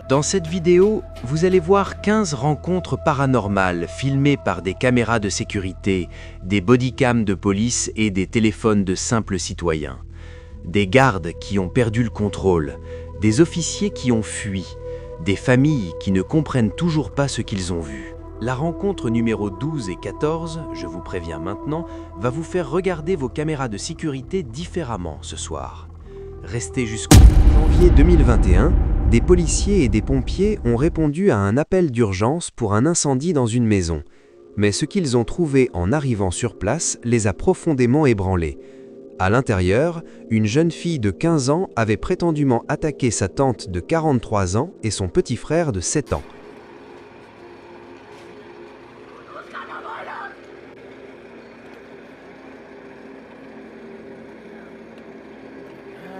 Dans cette vidéo, vous allez voir 15 rencontres paranormales filmées par des caméras de sécurité, des bodycams de police et des téléphones de simples citoyens. Des gardes qui ont perdu le contrôle, des officiers qui ont fui, des familles qui ne comprennent toujours pas ce qu'ils ont vu. La rencontre numéro 12 et 14, je vous préviens maintenant, va vous faire regarder vos caméras de sécurité différemment ce soir. Restez jusqu'au janvier 2021, des policiers et des pompiers ont répondu à un appel d'urgence pour un incendie dans une maison. Mais ce qu'ils ont trouvé en arrivant sur place les a profondément ébranlés. À l'intérieur, une jeune fille de 15 ans avait prétendument attaqué sa tante de 43 ans et son petit frère de 7 ans.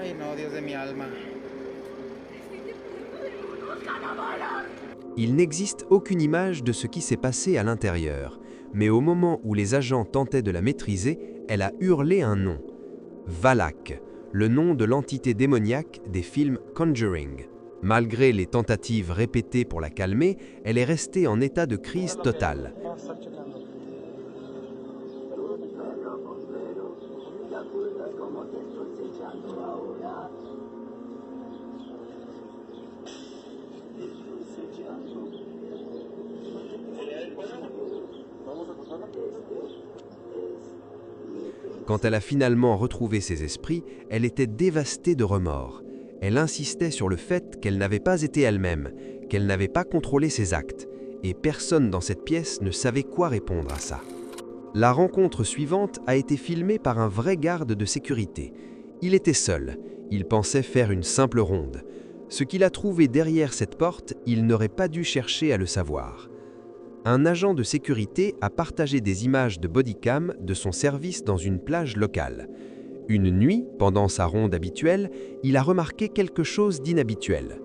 Ay, no, Dios de mi alma. Il n'existe aucune image de ce qui s'est passé à l'intérieur, mais au moment où les agents tentaient de la maîtriser, elle a hurlé un nom. Valak, le nom de l'entité démoniaque des films Conjuring. Malgré les tentatives répétées pour la calmer, elle est restée en état de crise totale. Quand elle a finalement retrouvé ses esprits, elle était dévastée de remords. Elle insistait sur le fait qu'elle n'avait pas été elle-même, qu'elle n'avait pas contrôlé ses actes, et personne dans cette pièce ne savait quoi répondre à ça. La rencontre suivante a été filmée par un vrai garde de sécurité. Il était seul, il pensait faire une simple ronde. Ce qu'il a trouvé derrière cette porte, il n'aurait pas dû chercher à le savoir. Un agent de sécurité a partagé des images de bodycam de son service dans une plage locale. Une nuit, pendant sa ronde habituelle, il a remarqué quelque chose d'inhabituel.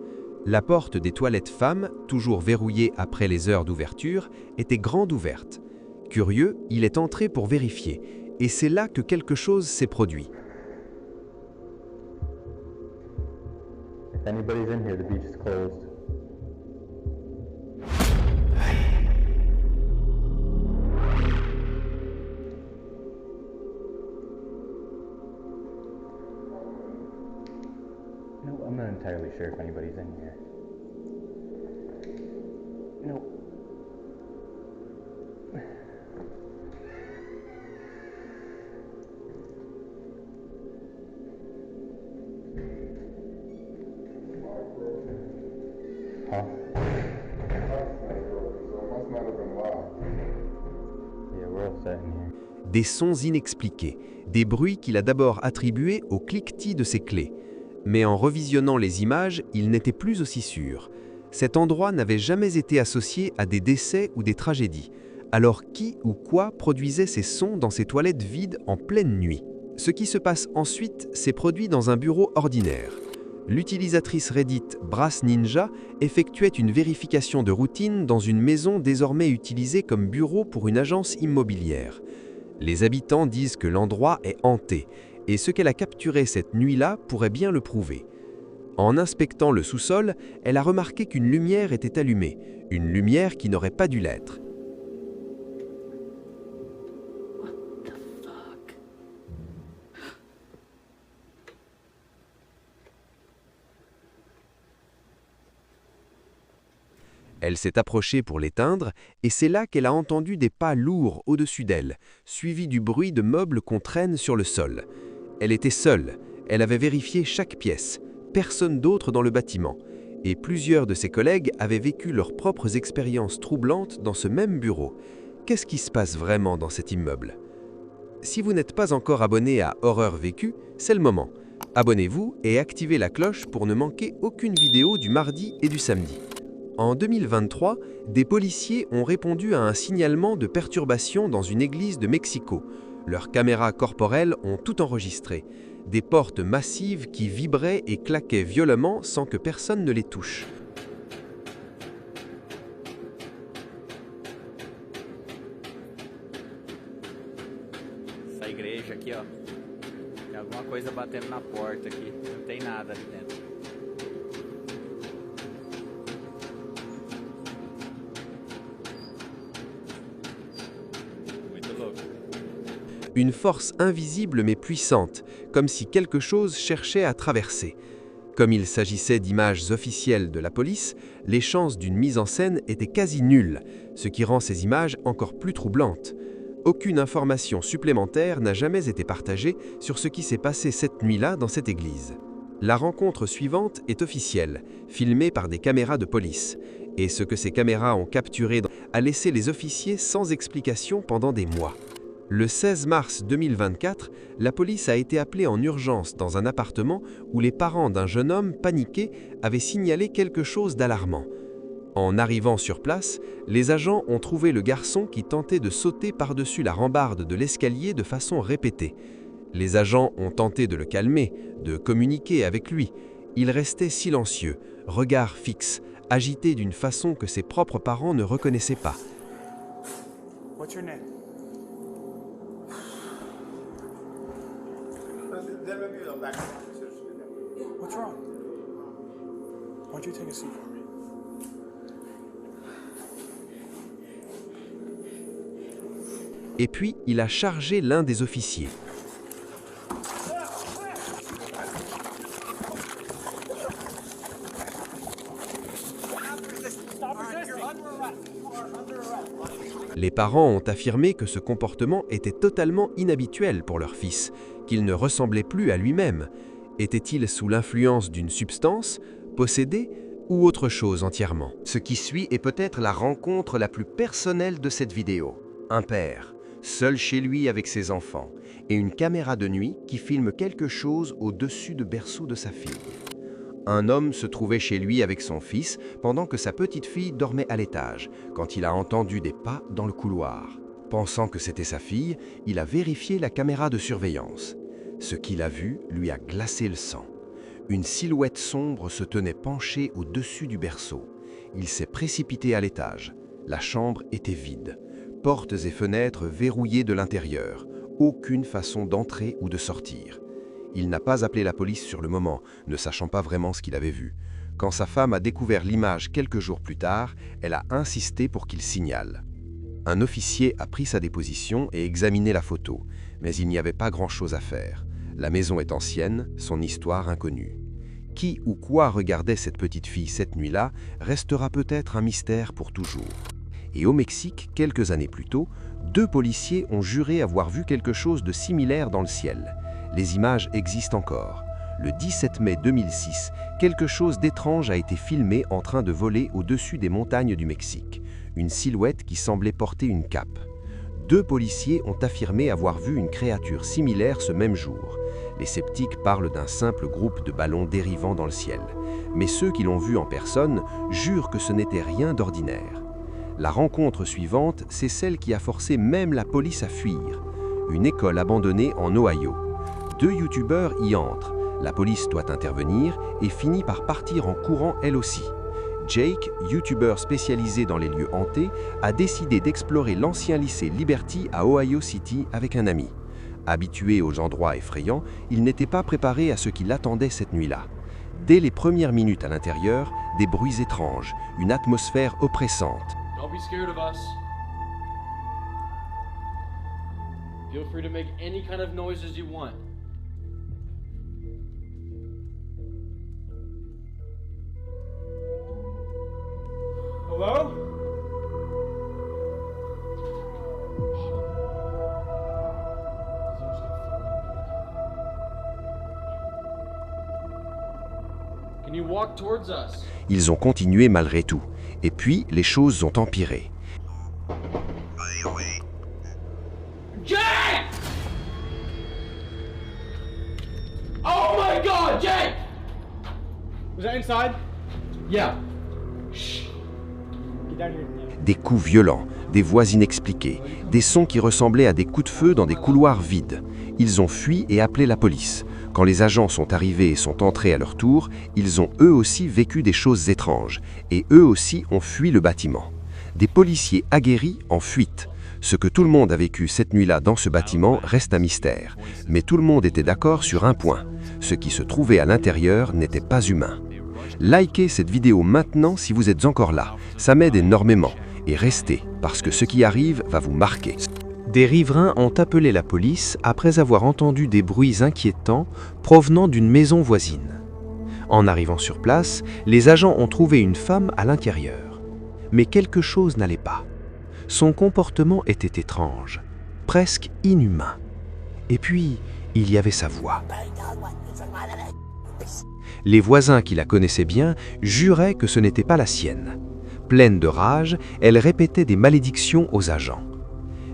La porte des toilettes femmes, toujours verrouillée après les heures d'ouverture, était grande ouverte. Curieux, il est entré pour vérifier, et c'est là que quelque chose s'est produit. If anybody's in here, the beach is closed. No, I'm not entirely sure if anybody's in here. No. Huh? Yeah, we're all set in here. Des sons inexpliqués, des bruits qu'il a d'abord attribués au cliquetis de ses clés. Mais en revisionnant les images, il n'était plus aussi sûr. Cet endroit n'avait jamais été associé à des décès ou des tragédies. Alors qui ou quoi produisait ces sons dans ces toilettes vides en pleine nuit? Ce qui se passe ensuite s'est produit dans un bureau ordinaire. L'utilisatrice Reddit Brass Ninja effectuait une vérification de routine dans une maison désormais utilisée comme bureau pour une agence immobilière. Les habitants disent que l'endroit est hanté, et ce qu'elle a capturé cette nuit-là pourrait bien le prouver. En inspectant le sous-sol, elle a remarqué qu'une lumière était allumée, une lumière qui n'aurait pas dû l'être. Elle s'est approchée pour l'éteindre, et c'est là qu'elle a entendu des pas lourds au-dessus d'elle, suivis du bruit de meubles qu'on traîne sur le sol. Elle était seule, elle avait vérifié chaque pièce, personne d'autre dans le bâtiment, et plusieurs de ses collègues avaient vécu leurs propres expériences troublantes dans ce même bureau. Qu'est-ce qui se passe vraiment dans cet immeuble? Si vous n'êtes pas encore abonné à Horreur Vécue, c'est le moment. Abonnez-vous et activez la cloche pour ne manquer aucune vidéo du mardi et du samedi. En 2023, des policiers ont répondu à un signalement de perturbation dans une église de Mexico. Leurs caméras corporelles ont tout enregistré. Des portes massives qui vibraient et claquaient violemment sans que personne ne les touche. Essa igreja aqui, ó. Tem alguma coisa batendo batendo na porta aqui. Não tem nada ali dentro. Muito louco. Une force invisible mais puissante, comme si quelque chose cherchait à traverser. Comme il s'agissait d'images officielles de la police, les chances d'une mise en scène étaient quasi nulles, ce qui rend ces images encore plus troublantes. Aucune information supplémentaire n'a jamais été partagée sur ce qui s'est passé cette nuit-là dans cette église. La rencontre suivante est officielle, filmée par des caméras de police, et ce que ces caméras ont capturé a laissé les officiers sans explication pendant des mois. Le 16 mars 2024, la police a été appelée en urgence dans un appartement où les parents d'un jeune homme paniqué avaient signalé quelque chose d'alarmant. En arrivant sur place, les agents ont trouvé le garçon qui tentait de sauter par-dessus la rambarde de l'escalier de façon répétée. Les agents ont tenté de le calmer, de communiquer avec lui. Il restait silencieux, regard fixe, agité d'une façon que ses propres parents ne reconnaissaient pas. What's your name? What's wrong? Why don't you take a seat for me? Et puis, il a chargé l'un des officiers. Les parents ont affirmé que ce comportement était totalement inhabituel pour leur fils, qu'il ne ressemblait plus à lui-même. Était-il sous l'influence d'une substance, possédé ou autre chose entièrement? Ce qui suit est peut-être la rencontre la plus personnelle de cette vidéo. Un père, seul chez lui avec ses enfants, et une caméra de nuit qui filme quelque chose au-dessus du berceau de sa fille. Un homme se trouvait chez lui avec son fils pendant que sa petite fille dormait à l'étage, quand il a entendu des pas dans le couloir. Pensant que c'était sa fille, il a vérifié la caméra de surveillance. Ce qu'il a vu lui a glacé le sang. Une silhouette sombre se tenait penchée au-dessus du berceau. Il s'est précipité à l'étage. La chambre était vide. Portes et fenêtres verrouillées de l'intérieur. Aucune façon d'entrer ou de sortir. Il n'a pas appelé la police sur le moment, ne sachant pas vraiment ce qu'il avait vu. Quand sa femme a découvert l'image quelques jours plus tard, elle a insisté pour qu'il signale. Un officier a pris sa déposition et examiné la photo, mais il n'y avait pas grand-chose à faire. La maison est ancienne, son histoire inconnue. Qui ou quoi regardait cette petite fille cette nuit-là restera peut-être un mystère pour toujours. Et au Mexique, quelques années plus tôt, 2 policiers ont juré avoir vu quelque chose de similaire dans le ciel. Les images existent encore. Le 17 mai 2006, quelque chose d'étrange a été filmé en train de voler au-dessus des montagnes du Mexique. Une silhouette qui semblait porter une cape. 2 policiers ont affirmé avoir vu une créature similaire ce même jour. Les sceptiques parlent d'un simple groupe de ballons dérivant dans le ciel. Mais ceux qui l'ont vu en personne jurent que ce n'était rien d'ordinaire. La rencontre suivante, c'est celle qui a forcé même la police à fuir. Une école abandonnée en Ohio. 2 youtubeurs y entrent. La police doit intervenir et finit par partir en courant elle aussi. Jake, youtubeur spécialisé dans les lieux hantés, a décidé d'explorer l'ancien lycée Liberty à Ohio City avec un ami. Habitué aux endroits effrayants, il n'était pas préparé à ce qui l'attendait cette nuit-là. Dès les premières minutes à l'intérieur, des bruits étranges, une atmosphère oppressante. Don't be scared of us. Feel free to make any kind of noises you want. Hello? Can you walk towards us? Ils ont continué malgré tout. Et puis, les choses ont empiré. Jake! Oh my God, Jake! Was that inside? Yeah. Get down here. Des coups violents, des voix inexpliquées, des sons qui ressemblaient à des coups de feu dans des couloirs vides. Ils ont fui et appelé la police. Quand les agents sont arrivés et sont entrés à leur tour, ils ont eux aussi vécu des choses étranges, et eux aussi ont fui le bâtiment. Des policiers aguerris en fuite. Ce que tout le monde a vécu cette nuit-là dans ce bâtiment reste un mystère, mais tout le monde était d'accord sur un point. Ce qui se trouvait à l'intérieur n'était pas humain. Likez cette vidéo maintenant si vous êtes encore là, ça m'aide énormément. Et restez, parce que ce qui arrive va vous marquer. Des riverains ont appelé la police après avoir entendu des bruits inquiétants provenant d'une maison voisine. En arrivant sur place, les agents ont trouvé une femme à l'intérieur. Mais quelque chose n'allait pas. Son comportement était étrange, presque inhumain. Et puis, il y avait sa voix. Les voisins qui la connaissaient bien juraient que ce n'était pas la sienne. Pleine de rage, elle répétait des malédictions aux agents.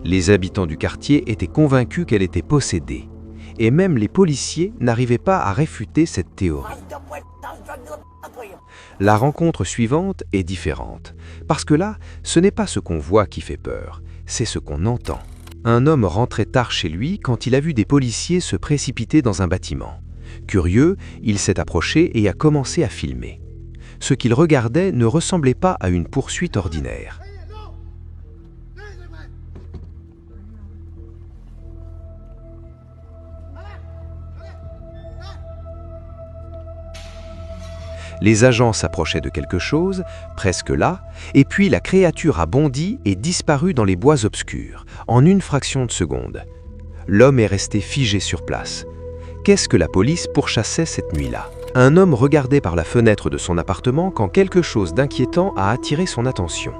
Les habitants du quartier étaient convaincus qu'elle était possédée. Et même les policiers n'arrivaient pas à réfuter cette théorie. La rencontre suivante est différente. Parce que là, ce n'est pas ce qu'on voit qui fait peur, c'est ce qu'on entend. Un homme rentrait tard chez lui quand il a vu des policiers se précipiter dans un bâtiment. Curieux, il s'est approché et a commencé à filmer. Ce qu'il regardait ne ressemblait pas à une poursuite ordinaire. Les agents s'approchaient de quelque chose, presque là, et puis la créature a bondi et disparu dans les bois obscurs, en une fraction de seconde. L'homme est resté figé sur place. Qu'est-ce que la police pourchassait cette nuit-là? Un homme regardait par la fenêtre de son appartement quand quelque chose d'inquiétant a attiré son attention.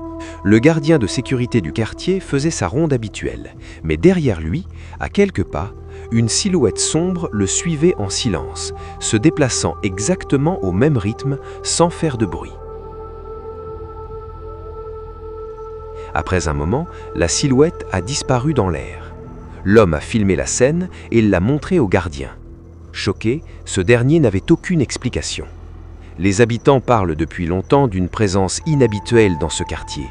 Le gardien de sécurité du quartier faisait sa ronde habituelle, mais derrière lui, à quelques pas, une silhouette sombre le suivait en silence, se déplaçant exactement au même rythme, sans faire de bruit. Après un moment, la silhouette a disparu dans l'air. L'homme a filmé la scène et l'a montré au gardien. Choqué, ce dernier n'avait aucune explication. Les habitants parlent depuis longtemps d'une présence inhabituelle dans ce quartier,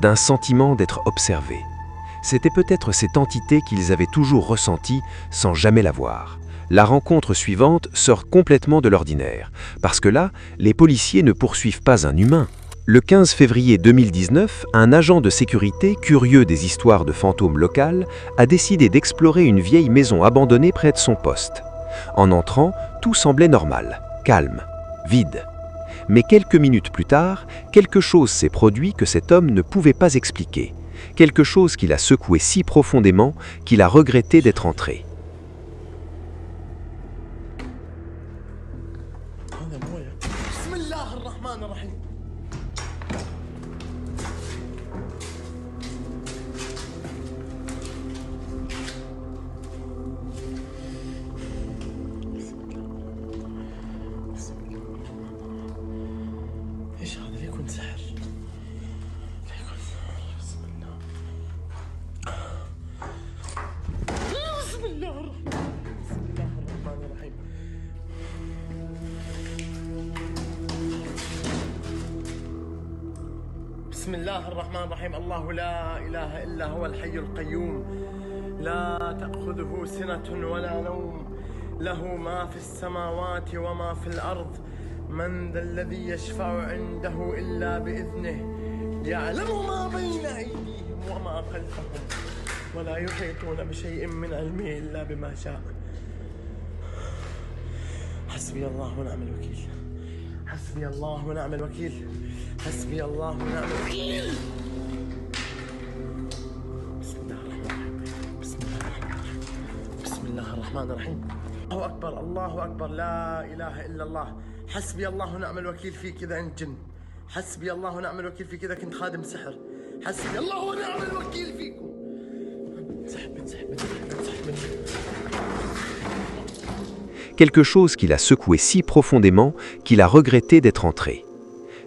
d'un sentiment d'être observé. C'était peut-être cette entité qu'ils avaient toujours ressentie sans jamais la voir. La rencontre suivante sort complètement de l'ordinaire, parce que là, les policiers ne poursuivent pas un humain. Le 15 février 2019, un agent de sécurité, curieux des histoires de fantômes locales, a décidé d'explorer une vieille maison abandonnée près de son poste. En entrant, tout semblait normal, calme, vide. Mais quelques minutes plus tard, quelque chose s'est produit que cet homme ne pouvait pas expliquer. Quelque chose qui l'a secoué si profondément qu'il a regretté d'être entré. بسم الله الرحمن الرحيم الله لا إله إلا هو الحي القيوم لا تأخذه سنة ولا نوم له ما في السماوات وما في الأرض من ذا الذي يشفع عنده إلا بإذنه يعلم ما بين أيديهم وما خلفهم ولا يحيطون بشيء من علمه إلا بما شاء حسبي الله ونعم الوكيل حسبي الله ونعم الوكيل حسبي الله ونعم الوكيل بسم الله الرحمن الرحيم الله أكبر الله أكبر لا إله إلا الله حسبي الله ونعم الوكيل فيك إذا أنت جن حسبي الله ونعم الوكيل فيك إذا كنت خادم سحر حسبي الله ونعم الوكيل فيكم انسحب Quelque chose qui l'a secoué si profondément qu'il a regretté d'être entré.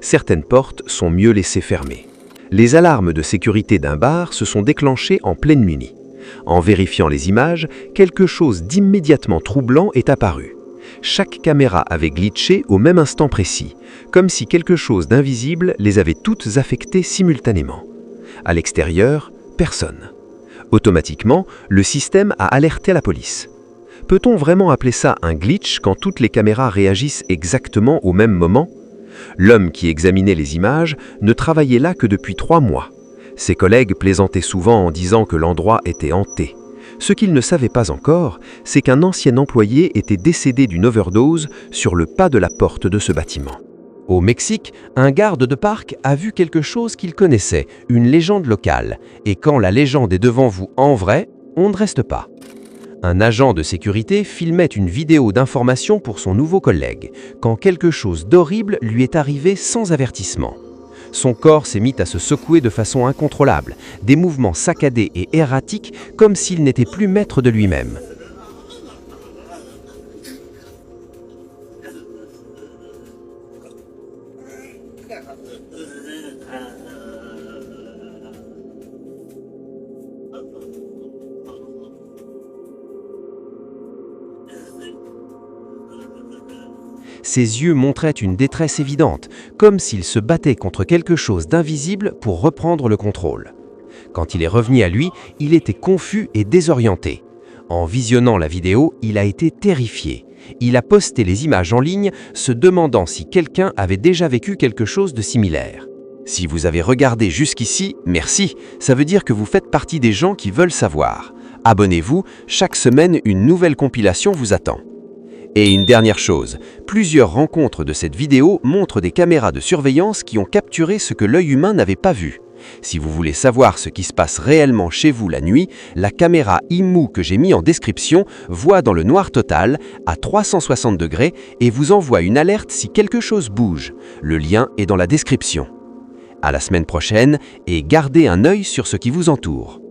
Certaines portes sont mieux laissées fermées. Les alarmes de sécurité d'un bar se sont déclenchées en pleine nuit. En vérifiant les images, quelque chose d'immédiatement troublant est apparu. Chaque caméra avait glitché au même instant précis, comme si quelque chose d'invisible les avait toutes affectées simultanément. À l'extérieur, personne. Automatiquement, le système a alerté la police. Peut-on vraiment appeler ça un glitch quand toutes les caméras réagissent exactement au même moment ? L'homme qui examinait les images ne travaillait là que depuis 3 mois. Ses collègues plaisantaient souvent en disant que l'endroit était hanté. Ce qu'ils ne savaient pas encore, c'est qu'un ancien employé était décédé d'une overdose sur le pas de la porte de ce bâtiment. Au Mexique, un garde de parc a vu quelque chose qu'il connaissait, une légende locale. Et quand la légende est devant vous en vrai, on ne reste pas. Un agent de sécurité filmait une vidéo d'information pour son nouveau collègue, quand quelque chose d'horrible lui est arrivé sans avertissement. Son corps s'est mis à se secouer de façon incontrôlable, des mouvements saccadés et erratiques comme s'il n'était plus maître de lui-même. Ses yeux montraient une détresse évidente, comme s'il se battait contre quelque chose d'invisible pour reprendre le contrôle. Quand il est revenu à lui, il était confus et désorienté. En visionnant la vidéo, il a été terrifié. Il a posté les images en ligne, se demandant si quelqu'un avait déjà vécu quelque chose de similaire. Si vous avez regardé jusqu'ici, merci, ça veut dire que vous faites partie des gens qui veulent savoir. Abonnez-vous, chaque semaine une nouvelle compilation vous attend. Et une dernière chose, plusieurs rencontres de cette vidéo montrent des caméras de surveillance qui ont capturé ce que l'œil humain n'avait pas vu. Si vous voulez savoir ce qui se passe réellement chez vous la nuit, la caméra IMU que j'ai mis en description voit dans le noir total, à 360 degrés, et vous envoie une alerte si quelque chose bouge. Le lien est dans la description. À la semaine prochaine, et gardez un œil sur ce qui vous entoure.